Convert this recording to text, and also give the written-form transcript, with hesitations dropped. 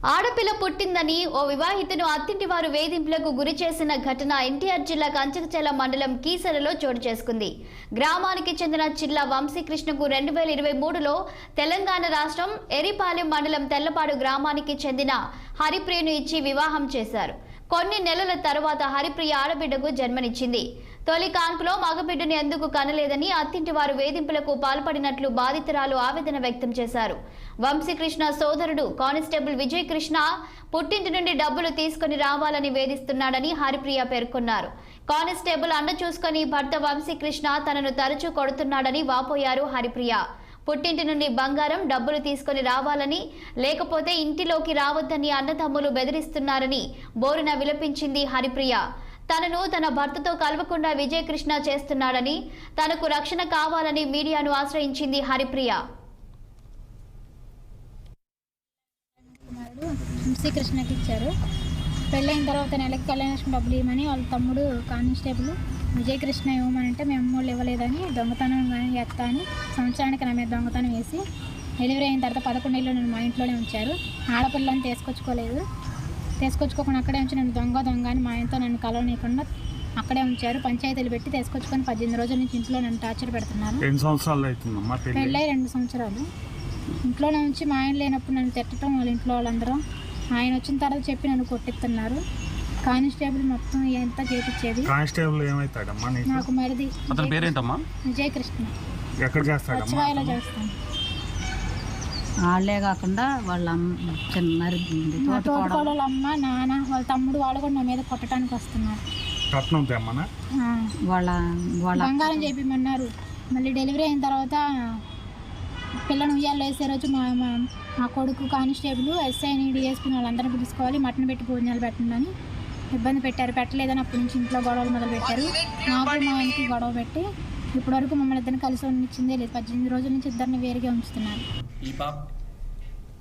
ఆడపిల్ల పుట్టిందని ఓ వివాహితును అత్తింటి వారు వేధింపులకు గురి చేసిన ఘటన ఎన్టీఆర్ జిల్లా కంచకచర్ల మండలం కీసరలో చోటు చేసుకుంది. గ్రామానికి చెందిన చిల్లా వంశీకృష్ణకు 2023లో తెలంగాణ రాష్ట్రం ఎరిపాలెం మండలం తెల్లపాడు గ్రామానికి చెందిన హరిప్రియను ఇచ్చి వివాహం చేశారు. కొన్ని నెలల తర్వాత హరిప్రియ ఆడబిడ్డకు జన్మనిచ్చింది. తొలి కాన్పులో మగబిడ్డను ఎందుకు కనలేదని అత్తింటి వారు వేధింపులకు పాల్పడినట్లు బాధితురాలు ఆవేదన వ్యక్తం చేశారు. వంశీకృష్ణ సోదరుడు కానిస్టేబుల్ విజయ్ కృష్ణ పుట్టింటి నుండి డబ్బులు తీసుకుని రావాలని వేధిస్తున్నాడని హరిప్రియ పేర్కొన్నారు. కానిస్టేబుల్ అండ చూసుకుని భర్త వంశీకృష్ణ తనను తరచూ కొడుతున్నాడని వాపోయారు హరిప్రియ. పుట్టింటి నుండి బంగారం డబ్బులు తీసుకుని రావాలని, లేకపోతే ఇంటిలోకి రావద్దని అన్నదమ్ములు బెదిరిస్తున్నారని బోరున విలపించింది హరిప్రియ. తనను తన భర్తతో కలవకుండా విజయ్ కృష్ణ చేస్తున్నాడని, తనకు రక్షణ కావాలని మీడియాను ఆశ్రయించింది హరిప్రియ. వంశీకృష్ణకి ఇచ్చారు. పెళ్ళైన తర్వాత నెలకి కళ్యాణ డబ్బులు ఇవ్వమని వాళ్ళ తమ్ముడు కానిస్టేబుల్ విజయ్ కృష్ణ ఇవ్వమనంటే మేము అమ్మోళ్ళు ఇవ్వలేదని దొంగతనం ఎత్తా అని సంవత్సరానికి నా మీద దొంగతనం వేసి డెలివరీ అయిన తర్వాత 11 నెలలు నన్ను మా ఇంట్లోనే ఉంచారు. ఆడపిల్లని తీసుకొచ్చుకోకుండా అక్కడే ఉంచి నన్ను దొంగ అని మా ఆయనతో నన్ను కలవనీయకుండా అక్కడే ఉంచారు. పంచాయతీలు పెట్టి తీసుకొచ్చుకొని 18 రోజుల నుంచి ఇంట్లో నన్ను టార్చర్ పెడుతున్నారు. పెళ్ళై 2 సంవత్సరాలు ఇంట్లోనే ఉంచి మా ఆయన లేనప్పుడు నన్ను తిట్టడం వాళ్ళ ఇంట్లో వాళ్ళందరూ. ఆయన వచ్చిన తర్వాత చెప్పి నన్ను కొట్టిస్తున్నారు. కానిస్టేబుల్ మొత్తం ఎంత చేపించేది. కానిస్టేబుల్ ఏమైతాడమ్మా నీకు? నాకు మరిది. అతని పేరేంటమ్మా? విజయ్ కృష్ణ. ఎక్కడ చేస్తాడు? సచివాలయంలో చేస్తాను. వాళ్ళే కాకుండా వాళ్ళ తోటకోడళ్ళ అమ్మ నాన్న వాళ్ళ తమ్ముడు వాళ్ళు కూడా నా మీద కొట్టడానికి వస్తున్నారు. కట్నం తెమ్మనా? వాళ్ళ బంగారం చేపిమన్నారు. మళ్ళీ డెలివరీ అయిన తర్వాత పిల్లని ఉయ్యాలు వేసే రోజు మా కొడుకు కానిస్టేబుల్ ఎస్ఐని డిఎస్పీని వాళ్ళందరినీ పిలుచుకోవాలి, మటన్ పెట్టి భోజనాలు పెట్టండి ఇబ్బంది పెట్టారు. పెట్టలేదని అప్పటి నుంచి ఇంట్లో గొడవలు మొదలు పెట్టారు. నాకు మా ఆయనకి గొడవ పెట్టి ఇప్పటివరకు మమ్మల్ని ఇద్దరిని కలిసి ఉండించిందే లేదు. 18 రోజుల నుంచి ఇద్దరిని వేరుగా ఉంచుతున్నారు.